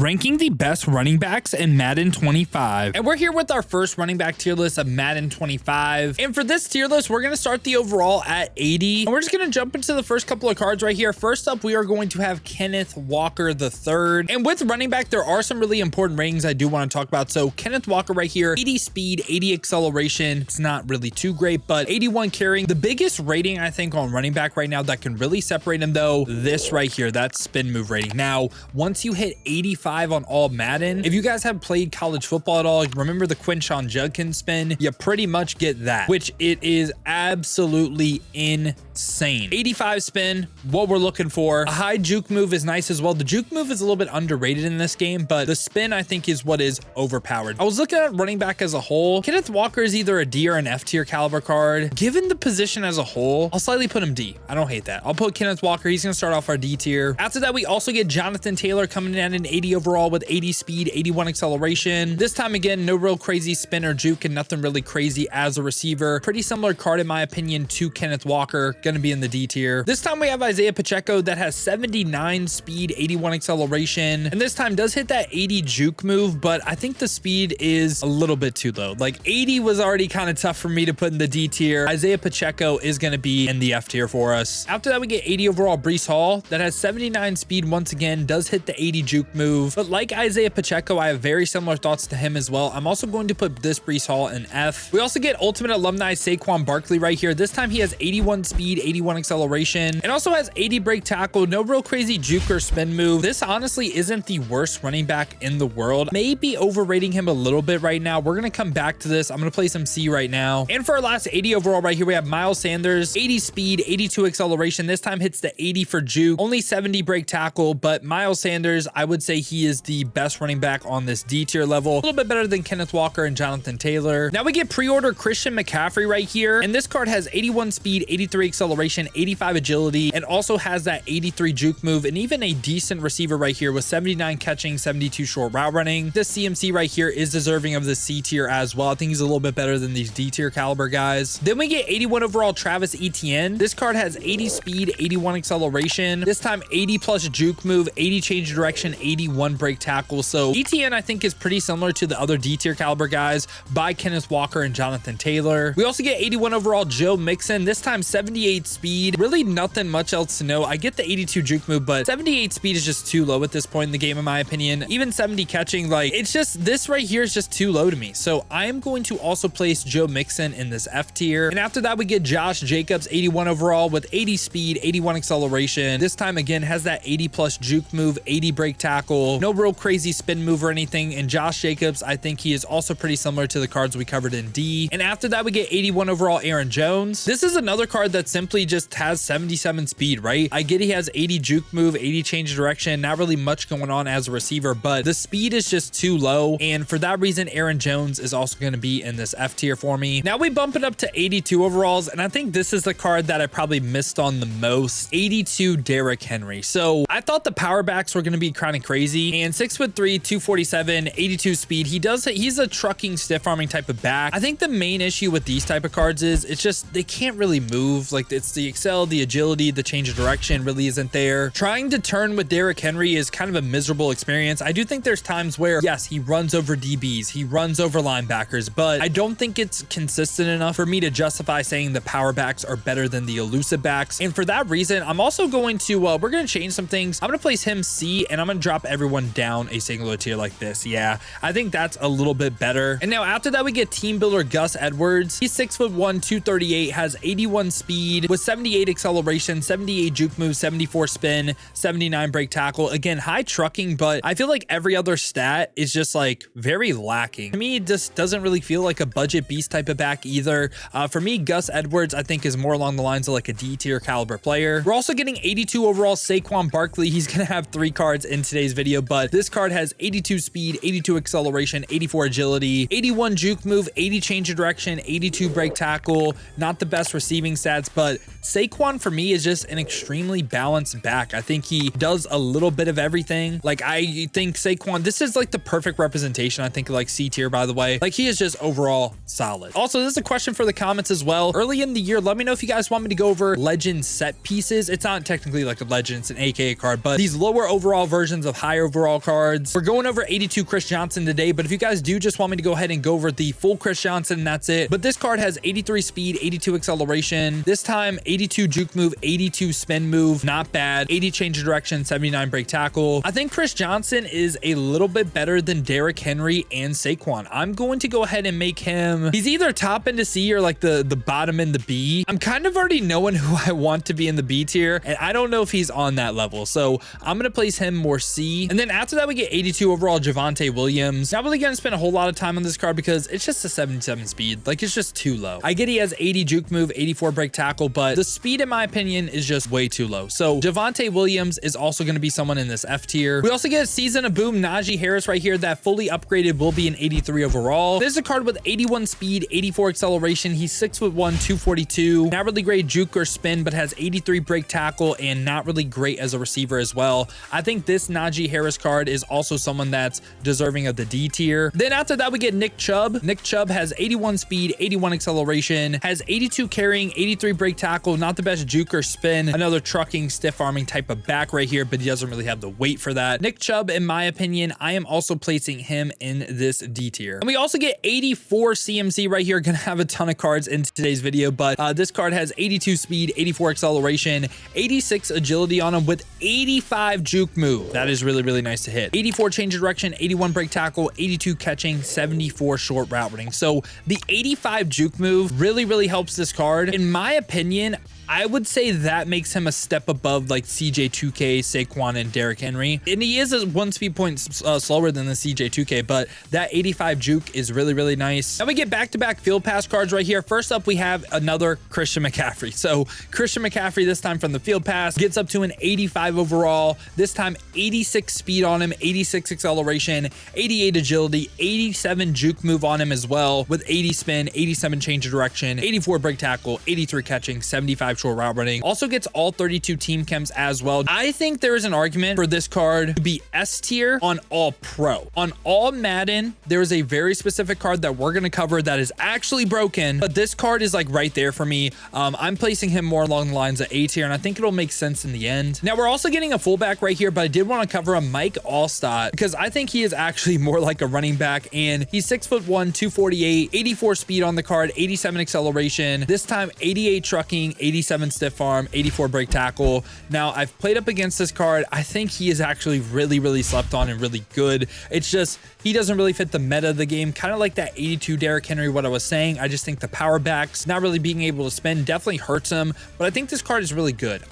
ranking the best running backs in Madden 25. And we're here with our first running back tier list of Madden 25. And for this tier list, we're going to start the overall at 80. And we're just going to jump into the first couple of cards right here. First up, we are going to have Kenneth Walker III. And with running back, there are some really important ratings I do want to talk about. So Kenneth Walker right here, 80 speed, 80 acceleration. It's not really too great, but 81 carrying. The biggest rating I think on running back right now that can really separate him though, this right here, that's spin move rating. Now, once you hit 85 on all Madden, if you guys have played college football at all, remember the Quinshon Judkins spin, you pretty much get that, which it is absolutely insane. 85 spin, what we're looking for. A high juke move is nice as well. The juke move is a little bit underrated in this game, but the spin I think is what is overpowered. I was looking at running back as a whole. Kenneth Walker is either a D or an F tier caliber card. Given the position as a whole, I'll slightly put him D. I don't hate that. I'll put Kenneth Walker. He's gonna start off our D tier. After that, we also get Jonathan Taylor coming in at an 80 overall with 80 speed, 81 acceleration. This time again, no real crazy spin or juke and nothing really crazy as a receiver. Pretty similar card in my opinion to Kenneth Walker, gonna be in the D tier. This time we have Isaiah Pacheco that has 79 speed, 81 acceleration, and this time does hit that 80 juke move, but I think the speed is a little bit too low. Like 80 was already kind of tough for me to put in the D tier. Isaiah Pacheco is gonna be in the F tier for us. After that, we get 80 overall Breece Hall that has 79 speed. Once again, does hit the 80 juke move, but like Isaiah Pacheco, I have very similar thoughts to him as well. I'm also going to put this Breece Hall in F. We also get ultimate alumni Saquon Barkley right here. This time he has 81 speed, 81 acceleration, and also has 80 break tackle. No real crazy juke or spin move. This honestly isn't the worst running back in the world. Maybe overrating him a little bit right now. We're gonna come back to this. I'm gonna place him C right now. And for our last 80 overall right here, we have Miles Sanders, 80 speed, 82 acceleration. This time hits the 80 for juke, only 70 break tackle, but Miles Sanders, I would say he is the best running back on this D tier level. A little bit better than Kenneth Walker and Jonathan Taylor. Now we get pre-order Christian McCaffrey right here, and this card has 81 speed, 83 acceleration, 85 agility, and also has that 83 juke move, and even a decent receiver right here with 79 catching, 72 short route running. This CMC right here is deserving of the C tier as well. I think he's a little bit better than these D tier caliber guys. Then we get 81 overall Travis Etienne. This card has 80 speed, 81 acceleration. This time 80 plus juke move, 80 change of direction, 81 break tackle. So Etienne I think is pretty similar to the other D tier caliber guys by Kenneth Walker and Jonathan Taylor. We also get 81 overall Joe Mixon. This time 78 speed. Really nothing much else to know. I get the 82 juke move, but 78 speed is just too low at this point in the game in my opinion. Even 70 catching, like it's just, this right here is just too low to me. So I am going to also place Joe Mixon in this F tier. And after that, we get Josh Jacobs, 81 overall with 80 speed, 81 acceleration. This time again has that 80 plus juke move, 80 break tackle, no real crazy spin move or anything. And Josh Jacobs, I think he is also pretty similar to the cards we covered in D. And after that, we get 81 overall Aaron Jones. This is another card that simply just has 77 speed, right? I get he has 80 juke move, 80 change of direction, not really much going on as a receiver, but the speed is just too low. And for that reason, Aaron Jones is also going to be in this F tier for me. Now we bump it up to 82 overalls, and I think this is the card that I probably missed on the most. 82 Derrick Henry. So I thought the power backs were going to be kind of crazy, and 6'3", 247, 82 speed. He's a trucking stiff arming type of back. I think the main issue with these type of cards is it's just they can't really move. Like it's the excel, the agility, the change of direction really isn't there. Trying to turn with Derrick Henry is kind of a miserable experience. I do think there's times where yes, he runs over DBs, he runs over linebackers, but I don't think it's consistent enough for me to justify saying the power backs are better than the elusive backs. And for that reason, I'm also going to we're going to change some things. I'm going to place him C, and I'm going to drop everyone down a singular tier like this. Yeah, I think that's a little bit better. And now after that, we get team builder Gus Edwards. He's 6'1", 238, has 81 speed with 78 acceleration, 78 juke move, 74 spin, 79 break tackle. Again, high trucking, but I feel like every other stat is just like very lacking. To me, it just doesn't really feel like a budget beast type of back either. For me, Gus Edwards, I think is more along the lines of like a D tier caliber player. We're also getting 82 overall Saquon Barkley. He's going to have 3 cards in today's video, but this card has 82 speed, 82 acceleration, 84 agility, 81 juke move, 80 change of direction, 82 break tackle. Not the best receiving stats, but Saquon for me is just an extremely balanced back. I think he does a little bit of everything. Like I think Saquon, this is like the perfect representation. I think like C tier, by the way. Like he is just overall solid. Also, this is a question for the comments as well. Early in the year, let me know if you guys want me to go over legend set pieces. It's not technically like a legend, it's an AKA card, but these lower overall versions of higher overall cards. We're going over 82 Chris Johnson today, but if you guys do just want me to go ahead and go over the full Chris Johnson, that's it. But this card has 83 speed, 82 acceleration. This time, 82 juke move, 82 spin move. Not bad. 80 change of direction, 79 break tackle. I think Chris Johnson is a little bit better than Derrick Henry and Saquon. I'm going to go ahead and make him, he's either top end to C or like the bottom end to B. I'm kind of already knowing who I want to be in the B tier, and I don't know if he's on that level. So I'm going to place him more C. And then after that, we get 82 overall Javonte Williams. Not really going to spend a whole lot of time on this card because it's just a 77 speed. Like, it's just too low. I get he has 80 juke move, 84 break tackle, but the speed, in my opinion, is just way too low. So Javonte Williams is also going to be someone in this F tier. We also get Season of Boom Najee Harris right here. That fully upgraded will be an 83 overall. This is a card with 81 speed, 84 acceleration. He's 6'1", 242. Not really great juke or spin, but has 83 break tackle and not really great as a receiver as well. I think this Najee Harris card is also someone that's deserving of the D tier. Then after that, we get Nick Chubb. Nick Chubb has 81 speed, 81 acceleration, has 82 carrying, 83 break tackle. Not the best juke or spin. Another trucking, stiff arming type of back right here, but he doesn't really have the weight for that. Nick Chubb, in my opinion, I am also placing him in this D tier. And we also get 84 CMC right here. Gonna have a ton of cards in today's video, but this card has 82 speed, 84 acceleration, 86 agility on him with 85 juke move. That is really, really nice to hit. 84 change of direction, 81 break tackle, 82 catching, 74 short route running. So the 85 juke move really, really helps this card. In my opinion, I would say that makes him a step above like CJ2K, Saquon, and Derrick Henry. And he is a 1 speed point slower than the CJ2K, but that 85 juke is really, really nice. Now we get back-to-back field pass cards right here. First up, we have another Christian McCaffrey. So Christian McCaffrey, this time from the field pass, gets up to an 85 overall. This time, 86 speed on him, 86 acceleration, 88 agility, 87 juke move on him as well, with 80 spin, 87 change of direction, 84 break tackle, 83 catching, 75 short route running. Also gets all 32 team chems as well. I think there is an argument for this card to be S tier on all pro. On all Madden, there is a very specific card that we're going to cover that is actually broken, but this card is like right there for me. I'm placing him more along the lines of A tier, and I think it'll make sense in the end. Now we're also getting a fullback right here, but I did want to cover a Mike Allstott because I think he is actually more like a running back, and he's 6'1", 248, 84 speed on the card, 87 acceleration. This time 88 trucking, 87 stiff arm, 84 break tackle. Now I've played up against this card. I think he is actually really, really slept on and really good. It's just he doesn't really fit the meta of the game, kind of like that 82 Derrick Henry, what I was saying. I just think the power backs, not really being able to spin, definitely hurts him, but I think this card is really good.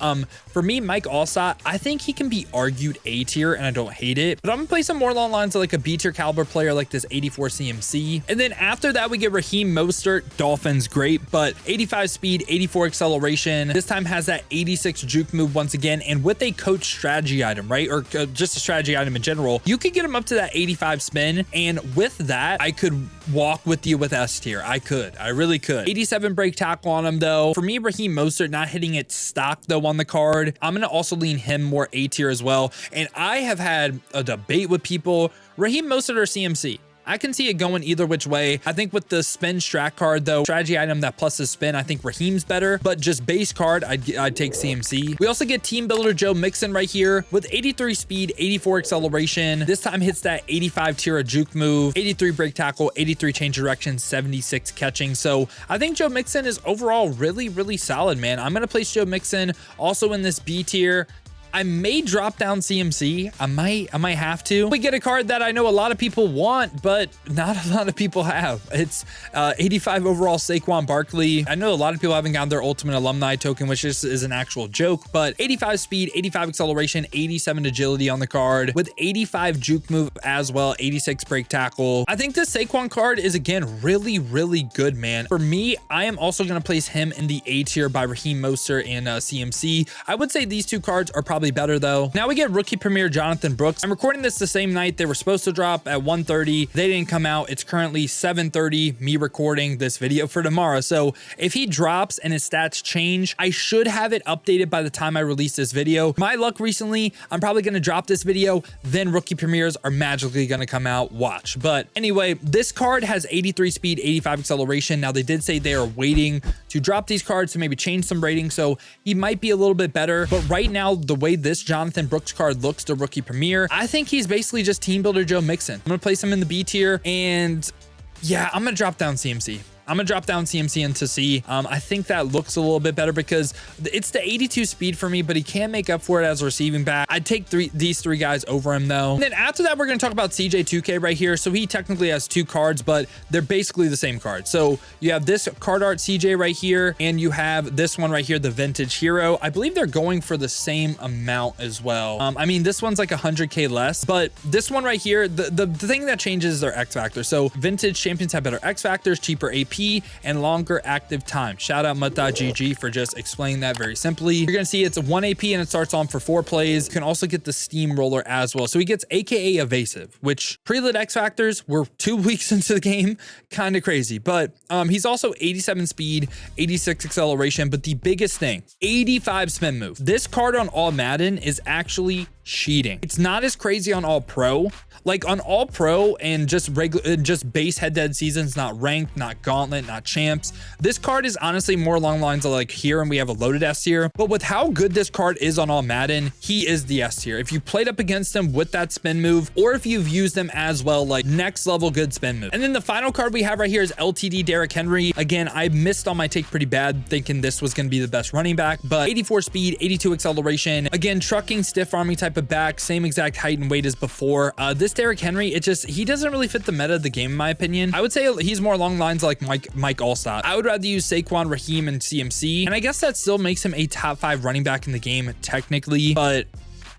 For me, Mike Allstott, I think he can be argued A tier, and I don't hate it, but I'm gonna place him more along the lines of like a B tier caliber player like this 84 CMC. And then after that, we get Raheem Mostert. Dolphins, great, but 85 speed, 84 acceleration. This time has that 86 juke move once again, and with a coach strategy item, right? Or just a strategy item in general, you could get him up to that 85 spin. And with that, I could walk with you with S tier. I really could. 87 break tackle on him though. For me, Raheem Mostert not hitting it stock though on the card. I'm going to also lean him more A tier as well. And I have had a debate with people, Raheem Mostert or CMC. I can see it going either which way. I think with the spin strat card though, strategy item that plus the spin, I think Raheem's better, but just base card, I'd take CMC. We also get team builder Joe Mixon right here with 83 speed, 84 acceleration. This time hits that 85 tier of juke move, 83 break tackle, 83 change direction, 76 catching. So I think Joe Mixon is overall really, really solid, man. I'm going to place Joe Mixon also in this B tier. I may drop down CMC. I might have to. We get a card that I know a lot of people want, but not a lot of people have. It's 85 overall Saquon Barkley. I know a lot of people haven't gotten their ultimate alumni token, which is an actual joke, but 85 speed, 85 acceleration, 87 agility on the card with 85 juke move as well, 86 break tackle. I think this Saquon card is again really, really good, man. For me, I am also going to place him in the A tier by Raheem Mostert and CMC. I would say these two cards are probably better though. Now we get rookie premier Jonathan Brooks. I'm recording this the same night they were supposed to drop at 1:30. They didn't come out. It's currently 7:30, me recording this video for tomorrow. So if he drops and his stats change, I should have it updated by the time I release this video. My luck recently, I'm probably going to drop this video, then rookie premieres are magically going to come out. Watch. But anyway, this card has 83 speed, 85 acceleration. Now they did say they are waiting to drop these cards to maybe change some ratings, so he might be a little bit better. But right now, the way way this Jonathan Brooks card looks to Rookie Premier, I think he's basically just Team Builder Joe Mixon. I'm going to place him in the B tier, and yeah, I'm going to drop down CMC. I'm gonna drop down CMC into C. I think that looks a little bit better because it's the 82 speed for me, but he can make up for it as a receiving back. I'd take these three guys over him though. And then after that, we're gonna talk about CJ2K right here. So he technically has two cards, but they're basically the same card. So you have this card art CJ right here, and you have this one right here, the Vintage Hero. I believe they're going for the same amount as well. I mean, this one's like 100K less, but this one right here, the thing that changes is their X Factor. So Vintage Champions have better X Factors, cheaper AP, and longer active time. Shout out Mut.gg for just explaining that very simply. You're gonna see it's a 1 AP and it starts on for 4 plays. You can also get the Steamroller as well. So he gets AKA Evasive, which pre-lit X Factors were 2 weeks into the game. Kind of crazy, but he's also 87 speed, 86 acceleration, but the biggest thing, 85 spin move. This card on all Madden is actually cheating. It's not as crazy on all pro. Like on all pro and just regular, just base head-to-head seasons, not ranked, not gauntlet, not champs. This card is honestly more along the lines of like here, and we have a loaded S tier. But with how good this card is on all Madden, he is the S tier. If you played up against him with that spin move, or if you've used them as well, like next level good spin move. And then the final card we have right here is LTD Derrick Henry. Again, I missed on my take pretty bad, thinking this was going to be the best running back, but 84 speed, 82 acceleration. Again, trucking, stiff arming type of back, same exact height and weight as before. This Derrick Henry, he doesn't really fit the meta of the game in my opinion. I would say he's more along the lines of like Mike Allstott. I would rather use Saquon, Raheem, and CMC, and I guess that still makes him a top 5 running back in the game technically, but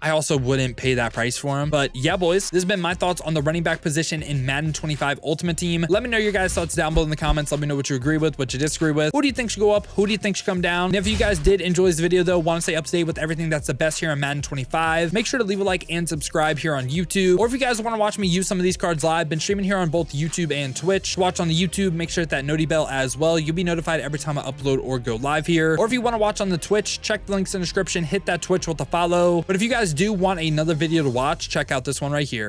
I also wouldn't pay that price for him. But yeah, boys, this has been my thoughts on the running back position in Madden 25 Ultimate Team. Let me know your guys' thoughts down below in the comments. Let me know what you agree with, what you disagree with. Who do you think should go up? Who do you think should come down? And if you guys did enjoy this video though, want to stay up to date with everything that's the best here in Madden 25, make sure to leave a like and subscribe here on YouTube. Or if you guys want to watch me use some of these cards live, been streaming here on both YouTube and Twitch. To watch on the YouTube, make sure to hit that noti bell as well. You'll be notified every time I upload or go live here. Or if you want to watch on the Twitch, check the links in the description, hit that Twitch with a follow. But if you guys do want another video to watch, check out this one right here.